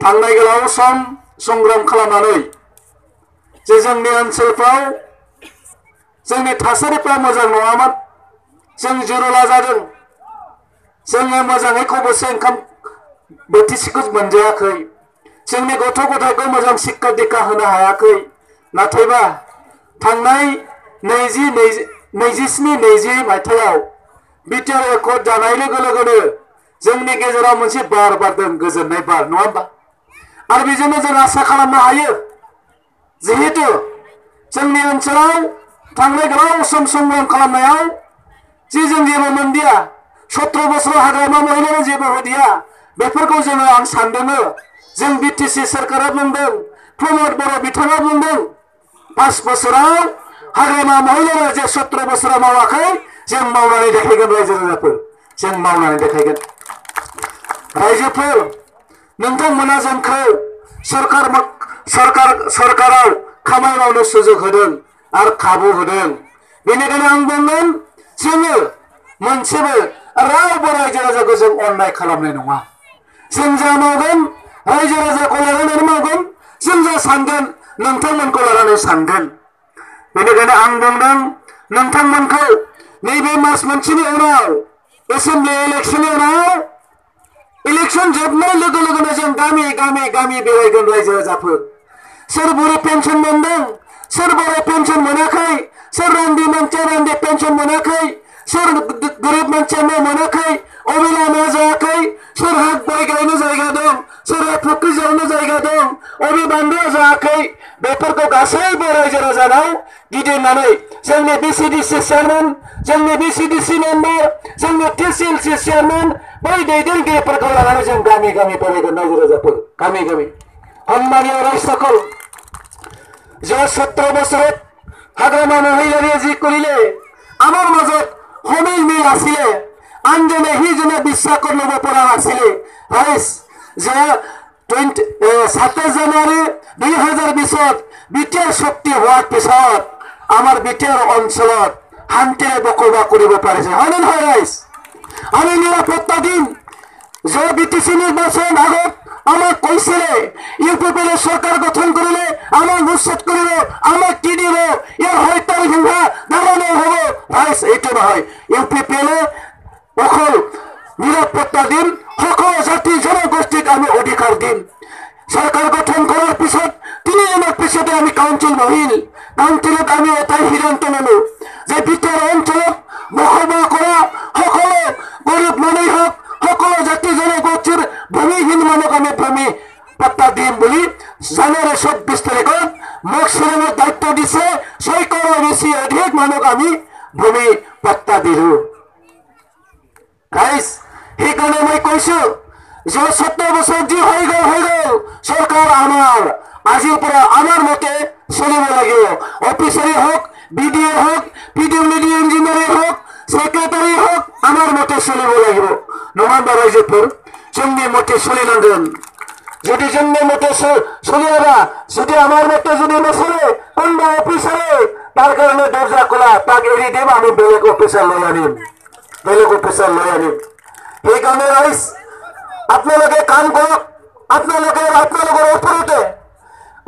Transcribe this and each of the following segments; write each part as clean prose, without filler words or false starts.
थांनाय गोलाव सम संग्राम खालामनानै जे जोंनि ओनसोलफ्राव जोंनि थासारिफ्रा मोजां नङामोन जों जुरुला जादों जोङो मोजाङै खबसे ओंखाम बोथिसेखौ मोनजायाखै जोंनि गथ' गथायखौ मोजां शिक्षा दीक्षा होनो हायाखै नाथायबा थांनाय 2027 मायथाइयाव बिटिआर एकर्ड जानाय लोगो लोगोनो जोंनि गेजेराव मोनसे बार बारदों गोजोननाय बार नङा होमबा आरो बेजोंनो जों आसा खालामनो हायो जिहेतु जोंनि ओनसोलाव थांनाय गोलाव सम संग्राम खालामनायाव जे जों जेबो मोनदिया 17 बोसोर हाग्रामा महिलानो जेबो होदिया बेफोरखौ जोङो आं सानदोङो जों बिटिसि सरकारा बुंदों प्रमद बर' बिथाङा बुंदों 5 बोसोराव हाग्रामा महिलाया जे 17 बोसोराव मावाखै जों मावनानै देखायगोन रायजो राजाफोर जों मावनानै देखायगोन रायजोफोर नोंथांमोना जोंखौ सरकाराव खामानि मावनो सुजुग होदों आरो खाबु होदों बेनिखायनो आं बुंगोन जोङो मोनसेबो रावबो रायजो राजाखौ जों अननाय खालामनाय नङा जों जा मावगोन रायजो राजाखौ लानानै मावगोन जों जा सानगोन नोंथांमोनखौ लानानै सानगोन बेनिखायनो आं बुंदों नोंथांमोनखौ नैबे मास मोनसेनि उनाव एसेम्बलि इलेक्शननि उनाव इलेक्शन जोबनाय लोगो लोगोनो जों गामि गामि गामि बेरायगोन रायजो राजाफोर सोर बुरि पेन्सन मोनदों सोर बोराय पेन्सन मोनाखै सोर रान्दि मानसिया रान्दि पेन्सन मोनाखै सोर गरिब मानसिया न' मोनाखै अबेला न' जायाखै सोरहा गय गायनो जायगा दं सोरहा फुख्रि जावनो जायगा दं अबे बान्दोआ जायाखै बेफोरखौ गासैबो रायजो राजानाव गिदिंनानै जोंनि बिसिडिसि चेयारमेन जोंनि बिसिडिसि मेम्बार जोंनि टिसिएलसि चेयारमेन बै दैदेनगिरिफोरखौ लानानै जों गामि गामि बेरायगोन रायजो राजाफोर गामि गामि সম্মানীয় ৰাইজসকল যে 17 বছৰত হাগ্ৰামা মহিলাৰে যি কৰিলে আমাৰ মাজত সমিল মিল আছিলে আনজনে সিজনে বিশ্বাস কৰি ল'ব পৰা নাছিলে ৰাইজ যে 27 জানুৱাৰী 2020 বিটিআৰ শক্তি হোৱাৰ পিছত আমাৰ বিটিআৰ অঞ্চলত শান্তিৰে বসবাস কৰিব পাৰিছে হয়নে নহয় ৰাইজ আমি নিৰাপত্তা দিম যে বিটিসি নিৰ্বাচন আগত আমাক কৈছিলে ইউপিপিএল সরকার গঠন কৰিলে আমাক নিশ্চিত কৰিব আমাক কি দিব ইয়াৰ হত্যাৰ হিংসা নামানে হ'ব ৰাইজ এইটো নহয় ইউপিপিএল অকল নিৰাপত্তা দিম সকলো জাতি জনগোষ্ঠীক আমি অধিকাৰ দিম সরকার গঠন কৰাৰ পিছত 3 দিনৰ পিছতে আমি কাউন্সিল বহিল কাউন্সিলত আমি এটাই সিদ্ধান্ত ললো যে ভিতৰ অঞ্চলত বসবাস কৰা সকলো গৰীব মানুহ হওক সকলো জাতি জনগোষ্ঠীৰ ভূমিহীন মানুহক আমি ভূমি পট্টা দিম বুলি জানুৱাৰী 24 তাৰিখত মকসিৰামত দায়িত্ব দিছে 6 কৰৰ বেছি অধিক মানুহক আমি ভূমি পট্টা দিলো গাইজ সেইকাৰণে মই কৈছো যে 17 বছৰ যি হৈ গ'ল সরকার আমাৰ আজিৰ পৰা আমাৰ মতে চলিব লাগিব অফিচাৰে হওক বিডিও হওক পিডব্লিউডি ইঞ্জিনিয়াৰে হওক সেক্রেটারি হওক আমার মতে চলিব লাগিব নমান্ডা রাইজেফোর जोंनि मते सोलिनांगोन जुदि जोंनि मते सोलियाबा जुदि आमार मते जुदि नसले कोनबा अफिसारे तार कारणे दरजा खोला ताक एरि देब आमी बेलेग अफिसार लय आनिम সেইকাৰণে রাইজ আপোনালোকে কাম কৰক আপোনালোকৰ ওপৰতে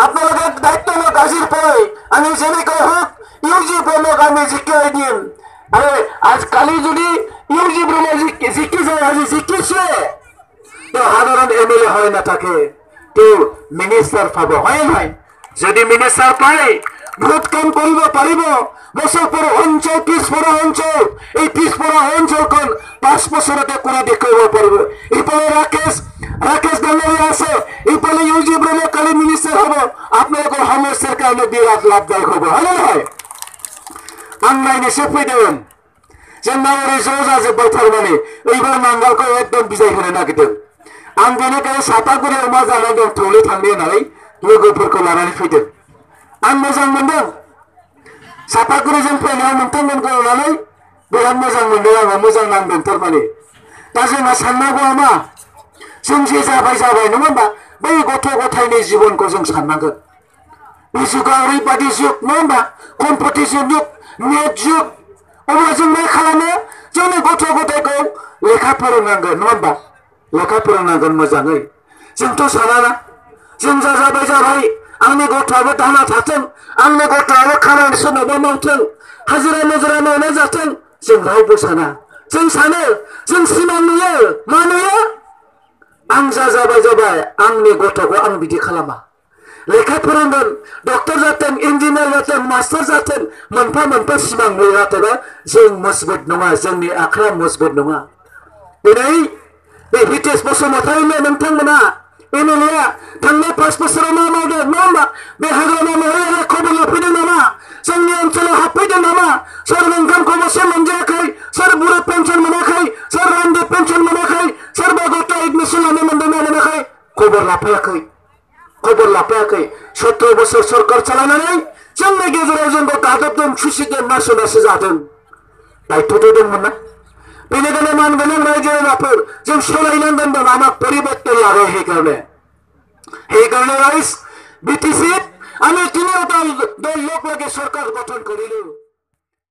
আপোনালোকে দায়িত্ব লওক আজিৰ পৰাই আমি যেনেকৈ হওক ইউজি ব্ৰহ্মক আমি জিকাই দিম আৰু কালি যদি ইউজি ব্ৰহ্ম জিকি যায় আজি জিকিছে সাধারণ এমএলএ হয় না থাকে তো মিনিস্টার পাব হয় নাই যদি মিনিস্টার পায় বহুত কাম কৰিব পাৰিব বছৰ পৰ অঞ্চল পিছপৰা অঞ্চল এই পিছপৰা অঞ্চলখন 5 বছৰতে কৰি দেখুৱাব পাৰিব ইফালে ৰাকেশ ডাঙৰীয়া আছে ইফালে ইউজি ব্ৰহ্ম কালি মিনিস্টাৰ হ'ব আপোনালোকৰ সমস্যাৰ কাৰণে বিৰাট লাভদায়ক হ'ব হয় নহয় आं नायनोसो फैदों जों माबोरै ज' जाजोब्बाय थारमाने ओइबार नांगालखौ एकदम बिदाय होनो नागिरदों आं बेनिखायनो सापागुरियाव मा जानानै दं थौले थांनो होननानै लोगोफोरखौ लानानै फैदों आं मोजां मोनदों सापागुरिजों फैनायाव नोंथांमोनखौ लानानै बिराद मोजां मोनदों आङो मोजां नांदों थारमाने दा जोंहा साननांगौआ मा जों जे जाबाय नङा होमबा बै गथ' गथायनि जिबनखौ जों साननांगोन बे जुगा ओरैबायदि जुग नङा होमबा कम्पिटिसन जुग नेट जुग अब्ला जों मा खालामो जोंनि गथ' गथायखौ लेखा फोरोंनांगोन नङा होमबा लेखा फोरोंनांगोन मोजाङै जोंथ' सानाना जों जाबाय जाबाय आंनि गथ'आबो दाना थाथों आंनि गथ'आबो खामानि सोरनावबा मावथों हाजिरा मुजिरा मावना जाथों जों रावबो साना जों सानो जों सिमां नुयो मा नुयो आं जाबाय जाबाय आंनि गथ'खौ आं बिदि खालामा लेखा फोरोंगोन डक्टर जाथों इन्जिनियार जाथों मास्टार जाथों मोनफा मोनफा सिमां नुयो नाथायबा जों मजबुत नङा जोंनि आखाया मजबुत नङा दिनै बे हितेश बसुमतारिनो नोंथांमोना एमएलएआ थांनाय 5 बोसोराव मा मावदों नङा होमबा बे हाग्रामा महरै खबर लाफैदों नामा जोंनि ओनसोलाव हाबफैदों नामा सोर ओंखाम खबरसे मोनजायाखै सोर बुरै पेन्सन मोनाखै सोर रान्दि पेन्सन मोनाखै सोरबा गथ' एडमिसन लानो मोनदोंना मोनाखै खबर लाफायाखै 17 बोसोर सरकार सालायनानै जोंनि गेजेराव जोंखौ गादबदों सुसिदों नासय जादों दायित्वथ' दंमोन ना बेनिखायनो मानगोनां रायजो राजाफोर जों सोलायनांगोन আমাক পরিবর্তন লাগে সেইকাৰণে রাইজ বিটিসি আমি তিনিওটা দল লোক লাগে সরকার গঠন করিল